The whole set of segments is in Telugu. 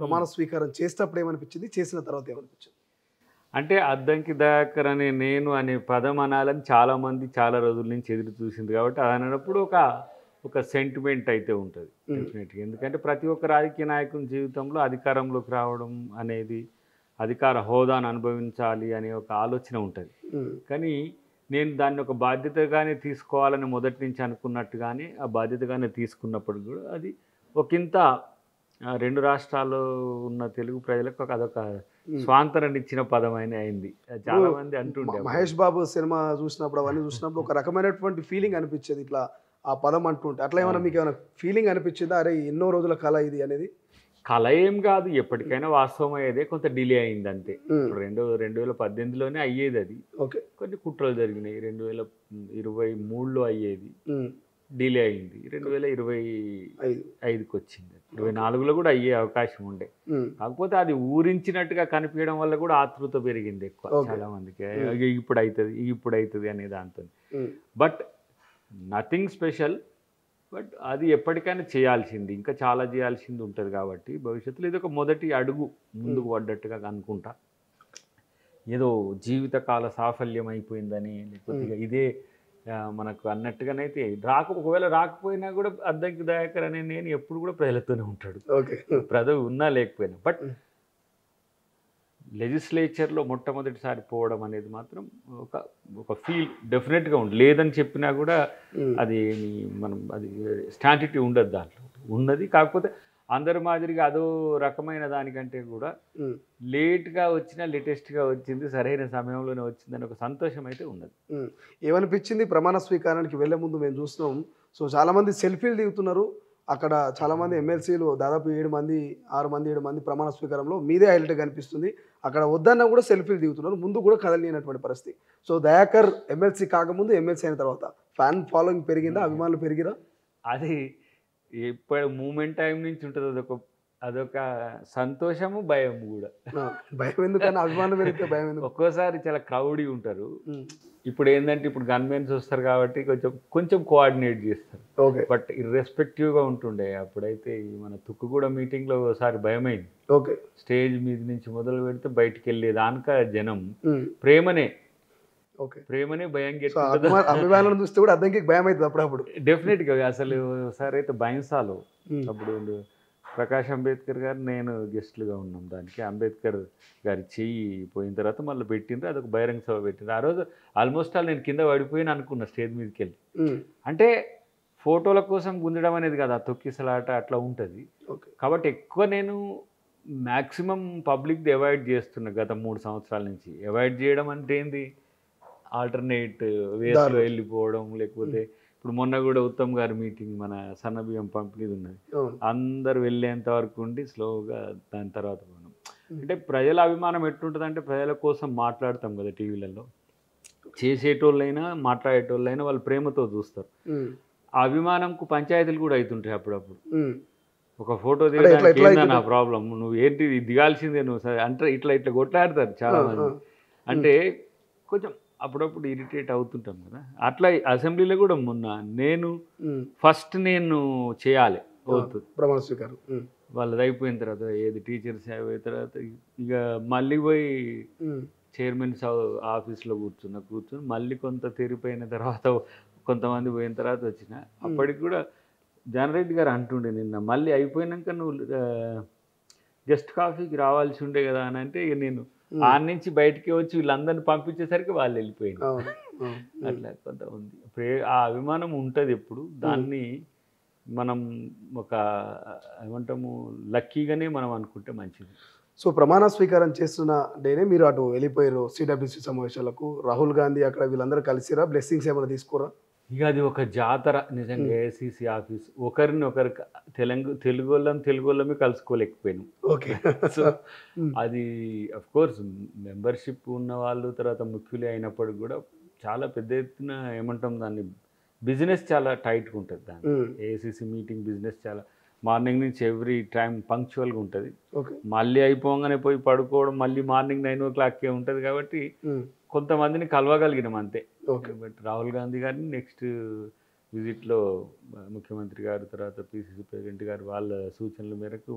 ప్రమాణ స్వీకారం చేసేటప్పుడు ఏమనిపించింది, చేసిన తర్వాత ఏమనిపించింది? అంటే అద్దంకి దయాకర్ అనే నేను అనే పదం అనాలని చాలామంది చాలా రోజుల నుంచి ఎదురు చూసింది కాబట్టి అది అన్నప్పుడు ఒక సెంటిమెంట్ అయితే ఉంటుంది డెఫినెట్గా. ఎందుకంటే ప్రతి ఒక్క రాజకీయ నాయకుని జీవితంలో అధికారంలోకి రావడం అనేది, అధికార హోదాను అనుభవించాలి అనే ఒక ఆలోచన ఉంటుంది. కానీ నేను దాన్ని ఒక బాధ్యతగానే తీసుకోవాలని మొదటి నుంచి అనుకున్నట్టుగానే ఆ బాధ్యతగానే తీసుకున్నప్పుడు కూడా అది ఒకంత రెండు రాష్ట్రాల్లో ఉన్న తెలుగు ప్రజలకు అదొక స్వాంతరనిచ్చిన పదమైన అయింది. చాలా మంది అంటుండే. మహేష్ బాబు సినిమా చూసినప్పుడు అవన్నీ చూసినప్పుడు ఒక రకమైనటువంటి ఫీలింగ్ అనిపించేది ఇట్లా ఆ పదం అంటుంటే. అట్లా ఏమైనా మీకు ఏమైనా ఫీలింగ్ అనిపించిందా, అరే ఎన్నో రోజుల కళ ఇది అనేది? కళ ఏం కాదు, ఎప్పటికైనా వాస్తవం అయ్యేదే, కొంత డిలే అయింది అంతే. 2018లోనే అయ్యేది అది. ఓకే, కొన్ని కుట్రలు జరిగినాయి. 2023లో అయ్యేది, డిలే అయింది. 2025కి వచ్చింది. 24లో కూడా అయ్యే అవకాశం ఉండే. కాకపోతే అది ఊరించినట్టుగా కనిపించడం వల్ల కూడా ఆతృత పెరిగింది ఎక్కువ చాలా మందికి. ఇప్పుడు అవుతుంది అనే దాంతో. But nothing special. బట్ అది ఎప్పటికైనా చేయాల్సింది, ఇంకా చాలా చేయాల్సింది ఉంటుంది కాబట్టి భవిష్యత్తులో ఇది ఒక మొదటి అడుగు ముందుకు పడ్డట్టుగా అనుకుంటా. ఏదో జీవితకాల సాఫల్యం అయిపోయిందని, లేకపోతే ఇదే మనకు అన్నట్టుగానైతే ఒకవేళ రాకపోయినా కూడా అద్దంకి దయాకర్ అనే నేను ఎప్పుడు కూడా ప్రజలతోనే ఉంటాడు, పదవి ఉన్నా లేకపోయినా. బట్ లెజిస్లేచర్లో మొట్టమొదటిసారి పోవడం అనేది మాత్రం ఒక ఫీల్ డెఫినెట్గా ఉంది. లేదని చెప్పినా కూడా అది అది స్టాంటిటీ ఉండదు, దాంట్లో ఉన్నది. కాకపోతే అందరి మాదిరిగా అదో రకమైన దానికంటే కూడా లేట్గా వచ్చినా లేటెస్ట్గా వచ్చింది, సరైన సమయంలోనే వచ్చిందని ఒక సంతోషం అయితే ఉన్నది. ఏమనిపించింది ప్రమాణ స్వీకారానికి వెళ్ళే ముందు? మేము చూస్తున్నాం, సో చాలామంది సెల్ఫీలు దిగుతున్నారు అక్కడ. చాలామంది ఎమ్మెల్సీలు దాదాపు 6 మంది 7 మంది ప్రమాణ స్వీకారంలో మీదే హైలైట్ కనిపిస్తుంది. అక్కడ వద్దన్నా కూడా సెల్ఫీలు దిగుతున్నారు, ముందు కూడా కదలినటువంటి పరిస్థితి. సో దయాకర్ ఎమ్మెల్సీ కాకముందు, ఎమ్మెల్సీ అయిన తర్వాత ఫ్యాన్ ఫాలోయింగ్ పెరిగిందా, అభిమానులు పెరిగిరా? అది ఎప్పుడు మూమెంట్ టైం నుంచి ఉంటుంది, అదొక సంతోషము భయం కూడా. భయం ఎందుకన్నా, అభిమానులు పెరిగితే భయం ఎందుకు? ఒక్కోసారి చాలా క్రౌడీ ఉంటారు. ఇప్పుడు ఏంటంటే ఇప్పుడు గన్మెన్స్ వస్తారు కాబట్టి కొంచెం కోఆర్డినేట్ చేస్తారు. ఓకే, బట్ ఇర్రెస్పెక్టివ్గా ఉంటుండే. అప్పుడైతే మన తుక్కుగూడ మీటింగ్లో ఒకసారి భయమైంది. ఓకే, స్టేజ్ మీద నుంచి మొదలు పెడితే బయటికి వెళ్ళేదానిక జనం ప్రేమనే భయం. అభిమానులను చూస్తే కూడా అద్దంకి భయం అవుతుంది అప్పుడప్పుడు. డెఫినెట్గా. అసలు ఒకసారి అయితే భయంసాలు. అప్పుడు ప్రకాష్ అంబేద్కర్ గారు నేను గెస్ట్లుగా ఉన్నాం దానికి. అంబేద్కర్ గారి చెయ్యి పోయిన తర్వాత మళ్ళీ పెట్టిండ్రు, అదొక బహిరంగ సభ పెట్టిండ్రు. ఆ రోజు ఆల్మోస్ట్ నేను కింద పడిపోయిన అనుకున్నా స్టేజ్ మీదకి వెళ్ళి. అంటే ఫోటోల కోసం గుంజడం అనేది కదా, తొక్కిసలాట అట్లా ఉంటుంది. కాబట్టి ఎక్కువ నేను మ్యాక్సిమం పబ్లిక్ది అవాయిడ్ చేస్తున్నా గత 3 సంవత్సరాల నుంచి. అవాయిడ్ చేయడం అంటే ఏంది, ఆల్టర్నేట్ వేస్లో వెళ్ళిపోవడం. లేకపోతే ఇప్పుడు మొన్న కూడా ఉత్తమ్ గారి మీటింగ్ మన సన్నబియ్యం పంపిణీ ఉన్నది, అందరు వెళ్ళేంత వరకు ఉండి స్లోగా దాని తర్వాత పోవడం. అంటే ప్రజల అభిమానం ఎట్లుంటుంది అంటే, ప్రజల కోసం మాట్లాడతాం కదా టీవీలలో, చేసేటోళ్ళైనా మాట్లాడేటోళ్ళైనా వాళ్ళు ప్రేమతో చూస్తారు. ఆ అభిమానంకు పంచాయతీలు కూడా అవుతుంటాయి అప్పుడప్పుడు. ఒక ఫోటో దిగడానికి నా ప్రాబ్లం, నువ్వు ఏంటి దిగాల్సిందే నువ్వు అంటే ఇట్లా కొట్లాడతారు చాలా మంది. అంటే కొంచెం అప్పుడప్పుడు ఇరిటేట్ అవుతుంటాం కదా. అట్లా అసెంబ్లీలో కూడా మొన్న ఫస్ట్ నేను చేయాలి ప్రమాణ స్వీకారం. వాళ్ళది అయిపోయిన తర్వాత, ఏది టీచర్స్ అయిపోయిన తర్వాత ఇక మళ్ళీ పోయి చైర్మన్ ఆఫీస్లో కూర్చుని మళ్ళీ కొంత తెరిపోయిన తర్వాత కొంతమంది పోయిన తర్వాత వచ్చిన. అప్పటికి కూడా జానరెడ్డి గారు అంటుండే, నిన్న మళ్ళీ అయిపోయినాక నువ్వు జస్ట్ కాఫీకి రావాల్సి ఉండే కదా అని అంటే, ఇక నేను ఆ నుంచి బయటికి వచ్చి వీళ్ళందరినీ పంపించేసరికి వాళ్ళు వెళ్ళిపోయింది. అట్లా కొంత ఉంది. ఆ అభిమానం ఉంటుంది ఎప్పుడు. దాన్ని మనం ఒక ఏమంటాము, లక్కీగానే మనం అనుకుంటే మంచిది. సో ప్రమాణ స్వీకారం చేస్తున్న డేనే మీరు అటు వెళ్ళిపోయారు సిడబ్ల్యూసీ సమావేశాలకు. రాహుల్ గాంధీ అక్కడ వీళ్ళందరూ కలిసిరా, బ్లెస్సింగ్స్ ఏమైనా తీసుకోరా? ఇక అది ఒక జాతర నిజంగా. ఏఐసిసి ఆఫీస్ ఒకరు తెలుగు వాళ్ళమే కలుసుకోలేకపోయాను. ఓకే, సో అది అఫ్కోర్స్ మెంబర్షిప్ ఉన్న వాళ్ళు తర్వాత ముఖ్యులే అయినప్పటికి కూడా చాలా పెద్ద ఎత్తున ఏమంటాం దాన్ని, బిజినెస్ చాలా టైట్గా ఉంటుంది దాన్ని. ఏఐసిసి మీటింగ్ బిజినెస్ చాలా మార్నింగ్ నుంచి ఎవ్రీ టైం పంక్చువల్గా ఉంటుంది. మళ్ళీ అయిపోగానే పోయి పడుకోవడం, మళ్ళీ మార్నింగ్ 9 o'clockకే ఉంటుంది. కాబట్టి కొంతమందిని కలవగలిగినాం అంతే. బట్ రాహుల్ గాంధీ గారిని నెక్స్ట్ విజిట్లో ముఖ్యమంత్రి గారు తర్వాత పిసిసి ప్రెసిడెంట్ గారు వాళ్ళ సూచనల మేరకు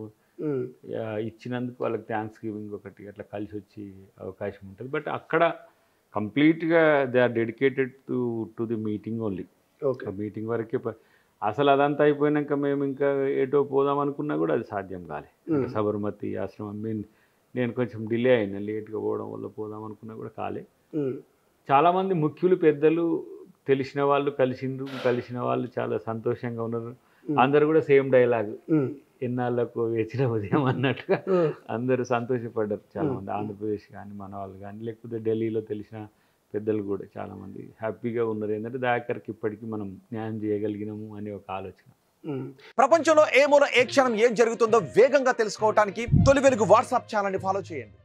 ఇచ్చినందుకు వాళ్ళకి థ్యాంక్స్ గివింగ్ ఒకటి అట్లా కలిసి వచ్చే అవకాశం ఉంటుంది. బట్ అక్కడ కంప్లీట్గా they are dedicated to the meeting only. Meeting వరకే అసలు అదంతా అయిపోయినాక మేము ఇంకా ఏటో పోదాం అనుకున్నా కూడా అది సాధ్యం కాలే. సబర్మతి ఆశ్రమం నేను కొంచెం డిలే అయినా, లేట్గా పోవడం వల్ల పోదాం అనుకున్నా కూడా కాలే. చాలామంది ముఖ్యులు పెద్దలు తెలిసిన వాళ్ళు కలిసిన వాళ్ళు చాలా సంతోషంగా ఉన్నారు. అందరు కూడా సేమ్ డైలాగ్, ఎన్నాళ్ళకు వేచిన ఉదయం అన్నట్టుగా అందరూ సంతోషపడ్డారు చాలామంది. ఆంధ్రప్రదేశ్ కానీ మన వాళ్ళు కానీ లేకపోతే ఢిల్లీలో తెలిసిన పెద్దలు కూడా చాలామంది హ్యాపీగా ఉన్నారు. ఏంటంటే దాకరికి ఇప్పటికీ మనం న్యాయం చేయగలిగినాము అనే ఒక ఆలోచన. ప్రపంచంలో ఏ మూల ఏ క్షణం ఏం జరుగుతుందో వేగంగా తెలుసుకోవడానికి తొలి వెలుగు వాట్సాప్ ఛానల్ని ఫాలో చేయండి.